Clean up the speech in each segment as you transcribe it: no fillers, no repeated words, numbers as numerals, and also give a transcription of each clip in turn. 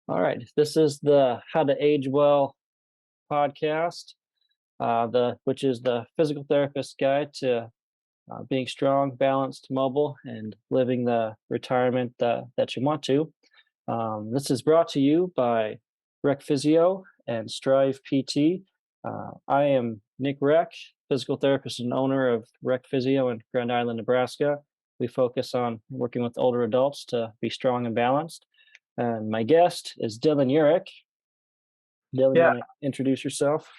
All right. This is the How to Age Well podcast, which is the physical therapist guide to being strong, balanced, mobile, and living the retirement that you want to. This is brought to you by Rech Physio and Strive PT. I am Nick Rech, physical therapist and owner of Rech Physio in Grand Island, Nebraska. We focus on working with older adults to be strong and balanced. And my guest is Dillon Eurek. Dillon, you Yeah, want to introduce yourself?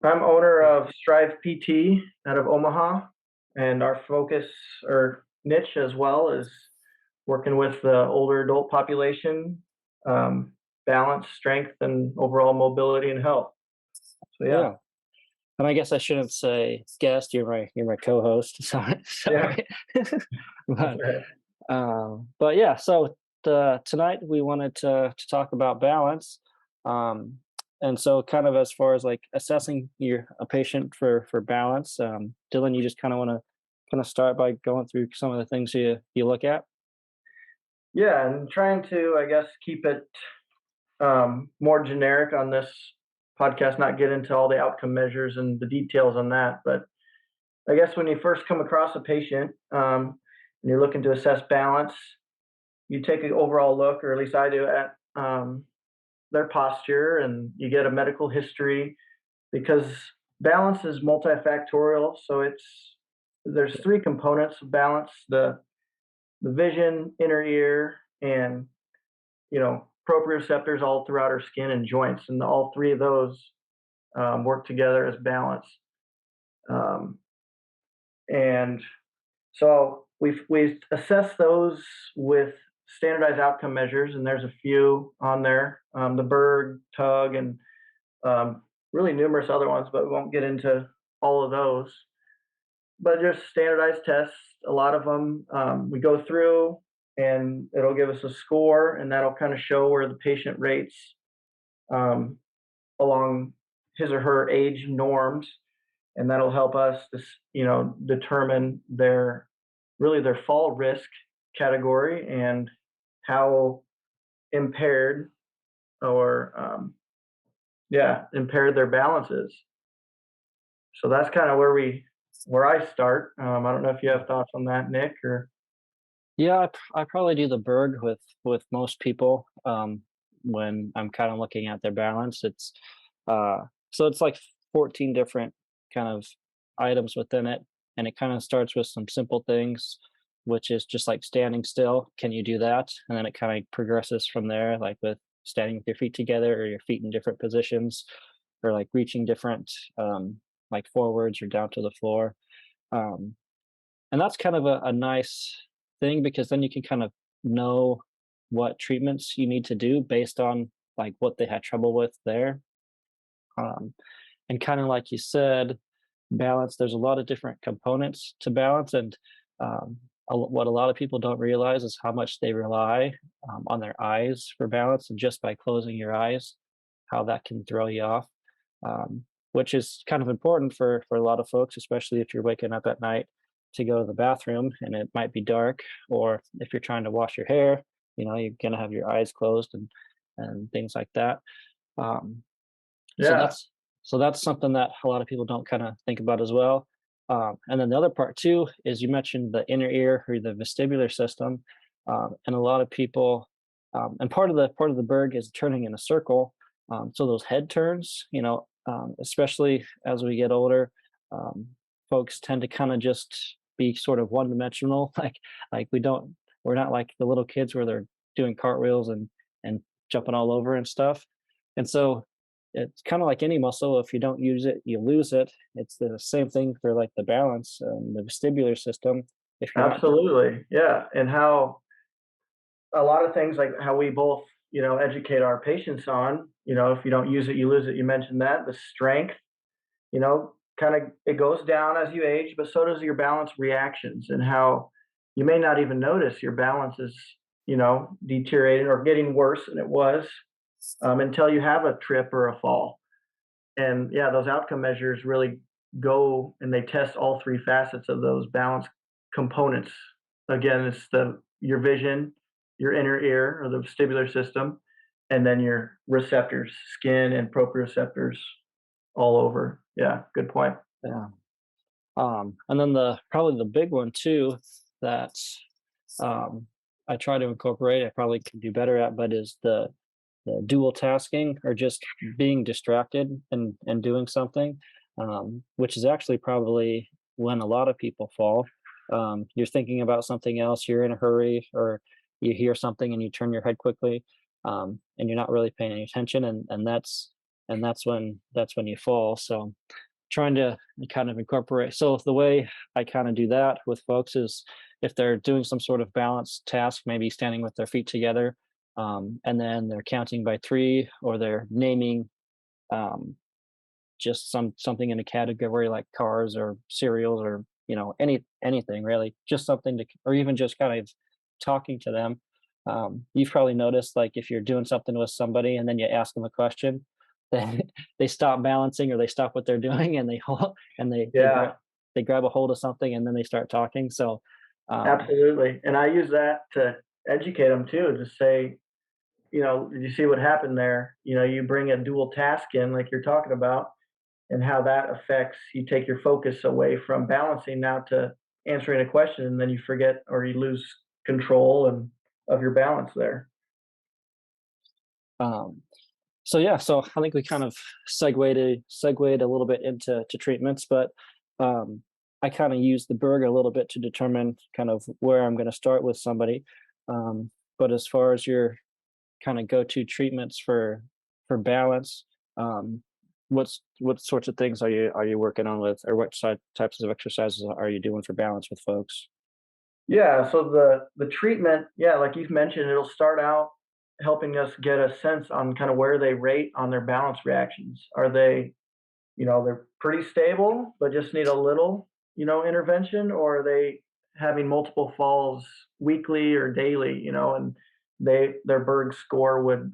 I'm owner of Strive PT out of Omaha, and our focus or niche as well is working with the older adult population, balance, strength, and overall mobility and health. So yeah, Yeah. And I guess I shouldn't say guest. You're my co-host. Sorry, yeah, sorry. that's but right. but yeah. So tonight we wanted to talk about balance. Um, and so kind of as far as like assessing a patient for balance. Dylan, you just kind of want to start by going through some of the things you look at. Yeah, and trying to, I guess, keep it more generic on this podcast, not get into all the outcome measures and the details on that, but I guess when you first come across a patient and you're looking to assess balance, you take an overall look, or at least I do, at their posture, and you get a medical history because balance is multifactorial. So there's three components of balance: the vision, inner ear, and proprioceptors all throughout our skin and joints, and all three of those work together as balance. Um, and so we assess those with standardized outcome measures, and there's a few on there: the Berg, Tug, and really numerous other ones, but we won't get into all of those. But just standardized tests, a lot of them we go through, and it'll give us a score, and that'll kind of show where the patient rates um, along his or her age norms, and that'll help us to determine their fall risk category and how impaired or impaired their balance is. So that's kind of where I start. I don't know if you have thoughts on that, Nick, or Yeah, I probably do the Berg with most people when I'm kind of looking at their balance. So it's like 14 different kind of items within it, and it kind of starts with some simple things, which is just like standing still. Can you do that? And then it kind of progresses from there, like with standing with your feet together or your feet in different positions, or like reaching different like forwards or down to the floor. Um, and that's kind of a nice thing because then you can kind of know what treatments you need to do based on like what they had trouble with there. Um, and kind of like you said, balance, there's a lot of different components to balance. And um, what a lot of people don't realize is how much they rely on their eyes for balance. And just by closing your eyes, how that can throw you off. Which is kind of important for a lot of folks, especially if you're waking up at night to go to the bathroom and it might be dark, or if you're trying to wash your hair, you're gonna have your eyes closed and things like that. Um, so yeah, that's something that a lot of people don't kind of think about as well. And then the other part too is you mentioned the inner ear or the vestibular system, and a lot of people, and part of the Berg is turning in a circle. So those head turns, especially as we get older, um, folks tend to kind of just be sort of one dimensional. Like we're not like the little kids where they're doing cartwheels and jumping all over and stuff. And so it's kind of like any muscle. If you don't use it, you lose it. It's the same thing for like the balance and the vestibular system. If you're not, absolutely, yeah. And how a lot of things, like how we both educate our patients on, if you don't use it, you lose it. You mentioned that the strength, kind of it goes down as you age, but so does your balance reactions, and how you may not even notice your balance is deteriorating or getting worse than it was until you have a trip or a fall. And yeah, those outcome measures really go and they test all three facets of those balance components. Again, it's the your vision, your inner ear or the vestibular system, and then your receptors, skin and proprioceptors all over. Yeah, good point. Yeah. And then the probably the big one too that um, I try to incorporate. I probably could do better at, but is the dual tasking or just being distracted and doing something, which is actually probably when a lot of people fall. You're thinking about something else, you're in a hurry, or you hear something and you turn your head quickly, and you're not really paying any attention, and that's when you fall. So trying to kind of incorporate. So the way I kind of do that with folks is if they're doing some sort of balance task, maybe standing with their feet together, and then they're counting by three, or they're naming um, just something in a category like cars or cereals, or anything really, just something to, or even just kind of talking to them. You've probably noticed, like, if you're doing something with somebody and then you ask them a question, then they stop balancing or they stop what they're doing and they and Yeah, they grab a hold of something and then they start talking. So um, absolutely. And I use that to educate them too, to say, did you see what happened there? You bring a dual task in, like you're talking about, and how that affects you take your focus away from balancing now to answering a question, and then you forget or you lose control and of your balance there. um, So yeah, so I think we kind of segued a little bit into treatments, but I kind of use the Berg a little bit to determine kind of where I'm going to start with somebody. Um, but as far as your kind of go-to treatments for balance, um, what sorts of things are you working on with, or what types of exercises are you doing for balance with folks? Yeah, so the treatment, yeah, like you've mentioned, it'll start out helping us get a sense on kind of where they rate on their balance reactions. Are they, they're pretty stable, but just need a little, intervention, or are they having multiple falls weekly or daily, and their Berg score would,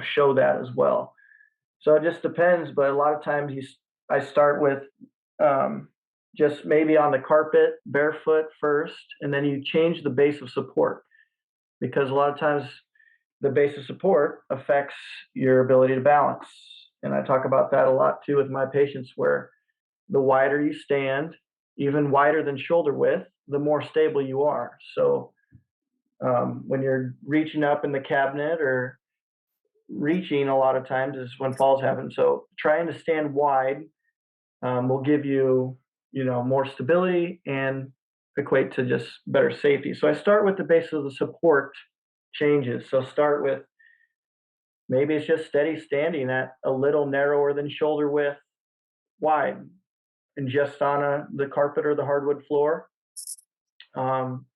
show that as well. So it just depends, but a lot of times I start with um, just maybe on the carpet, barefoot first, and then you change the base of support, because a lot of times the base of support affects your ability to balance. And I talk about that a lot too with my patients, where the wider you stand, even wider than shoulder width, the more stable you are. So when you're reaching up in the cabinet or reaching, a lot of times is when falls happen. So trying to stand wide will give you, more stability and equate to just better safety. So I start with the base of the support changes. So start with maybe it's just steady standing at a little narrower than shoulder width wide, and just on the carpet or the hardwood floor. Um,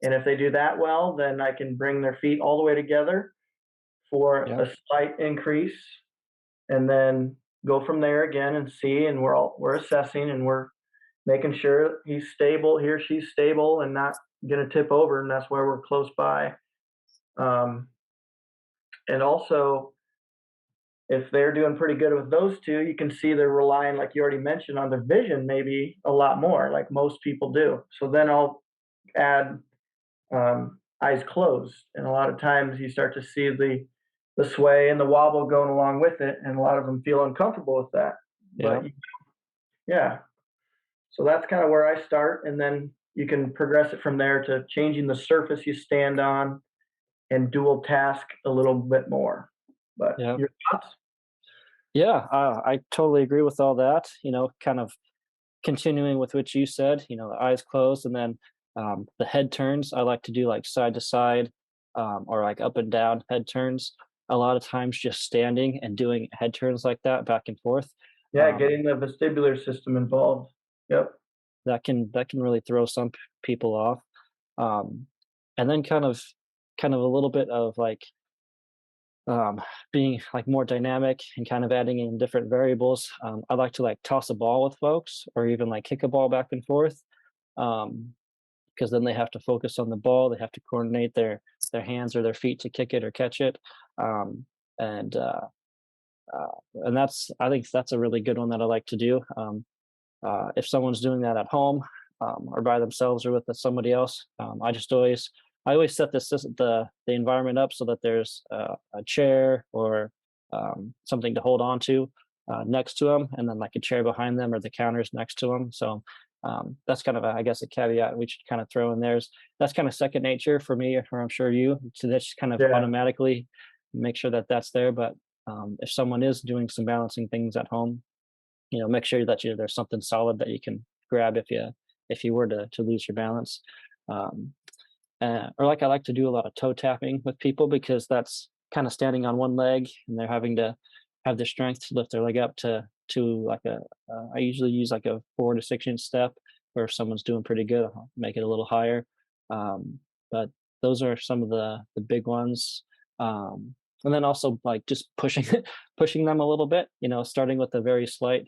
and if they do that well, then I can bring their feet all the way together for Yeah, a slight increase, and then go from there again and see. And we're assessing, and we're making sure he's stable, he or she's stable, and not going to tip over. And that's why we're close by. Um, and also, if they're doing pretty good with those two, you can see they're relying, like you already mentioned, on their vision maybe a lot more, like most people do. So then I'll add eyes closed, and a lot of times you start to see the sway and the wobble going along with it, and a lot of them feel uncomfortable with that. yeah, But yeah, so that's kind of where I start, and then you can progress it from there to changing the surface you stand on and dual task a little bit more. But yeah, your thoughts? yeah. I totally agree with all that. Kind of continuing with what you said, the eyes closed, and then the head turns. I like to do like side to side, or like up and down head turns. A lot of times, just standing and doing head turns like that back and forth. Yeah, Um, getting the vestibular system involved. Yep. that can really throw some people off. Um, and then kind of a little bit of like um, being like more dynamic and kind of adding in different variables. I like to like toss a ball with folks, or even like kick a ball back and forth. Um, because then they have to focus on the ball. They have to coordinate their hands or their feet to kick it or catch it. Um, and that's, I think that's a really good one that I like to do. If someone's doing that at home, or by themselves or with somebody else, I just always I always set the environment up so that there's a chair or something to hold on to next to them, and then like a chair behind them or the counters next to them. So that's kind of I guess a caveat we should kind of throw in there. That's kind of second nature for me, or I'm sure you. So that's kind of Yeah, automatically make sure that that's there. But if someone is doing some balancing things at home, make sure that there's something solid that you can grab if you were to lose your balance. Um, or like I like to do a lot of toe tapping with people because that's kind of standing on one leg and they're having to have the strength to lift their leg up to like I usually use like a 4 to 6 inch step, or if someone's doing pretty good, I'll make it a little higher. But those are some of the big ones. And then also like just pushing pushing them a little bit, starting with a very slight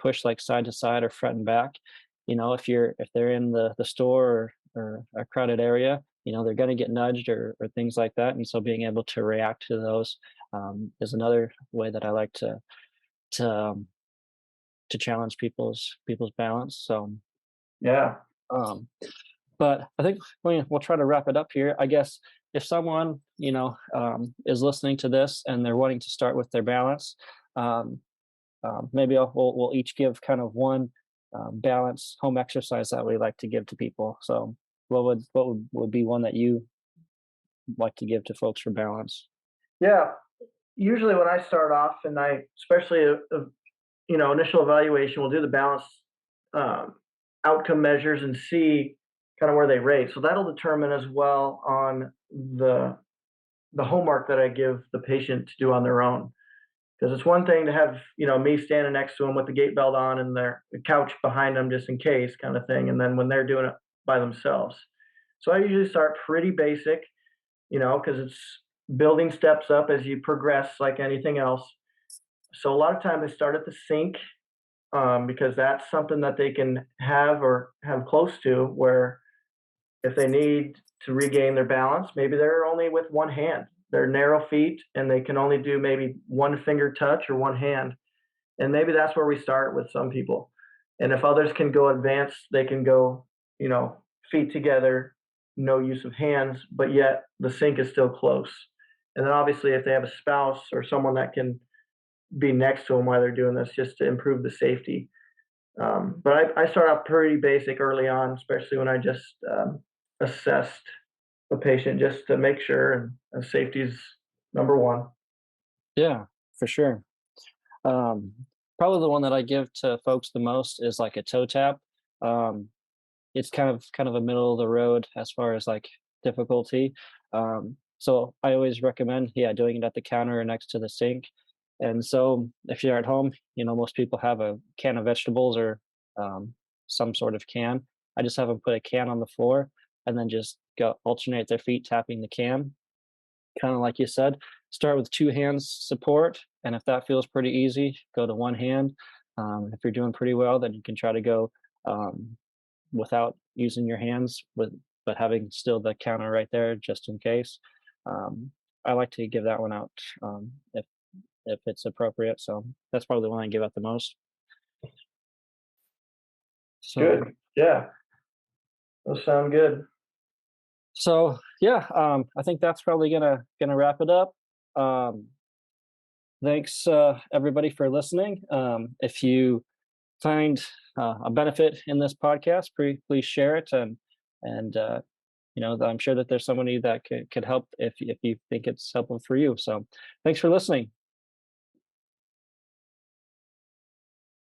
push, like side to side or front and back. If they're in the store or a crowded area, they're going to get nudged or things like that. And so being able to react to those is another way that I like to um, to challenge people's balance. So, yeah, um, but I think we'll try to wrap it up here. I guess if someone is listening to this and they're wanting to start with their balance, um, maybe we'll each give kind of one balance home exercise that we like to give to people. So, what would be one that you like to give to folks for balance? yeah. Usually when I start off and especially initial evaluation, we'll do the balance um, outcome measures and see kind of where they rate. So that'll determine as well on the homework that I give the patient to do on their own. Because it's one thing to have me standing next to them with the gait belt on and their the couch behind them just in case kind of thing, and then when they're doing it by themselves. So I usually start pretty basic, because it's building steps up as you progress like anything else. So a lot of times they start at the sink, because that's something that they can have or have close to where if they need to regain their balance, maybe they're only with one hand. They're narrow feet and they can only do maybe one finger touch or one hand. And maybe that's where we start with some people. And if others can go advanced, they can go, you know, feet together, no use of hands, but yet the sink is still close. And then obviously, if they have a spouse or someone that can be next to them while they're doing this, just to improve the safety. But I start out pretty basic early on, especially when I just assessed the patient just to make sure, and safety is number one. Yeah, for sure. Um, Probably the one that I give to folks the most is like a toe tap. Um, it's kind of a middle of the road as far as like difficulty. So I always recommend, yeah, doing it at the counter or next to the sink. And so if you're at home, most people have a can of vegetables or some sort of can. I just have them put a can on the floor and then just go alternate their feet tapping the can, kind of like you said. Start with two hands support, and if that feels pretty easy, go to one hand. If you're doing pretty well, then you can try to go um, without using your hands, but having still the counter right there just in case. Um, I like to give that one out if it's appropriate. So that's probably the one I give out the most. So Good. Yeah, those sound good. yeah, I think that's probably gonna wrap it up. Um, Thanks everybody for listening. If you find a benefit in this podcast, please share it, and I'm sure that there's somebody that could help if you think it's helpful for you. So thanks for listening.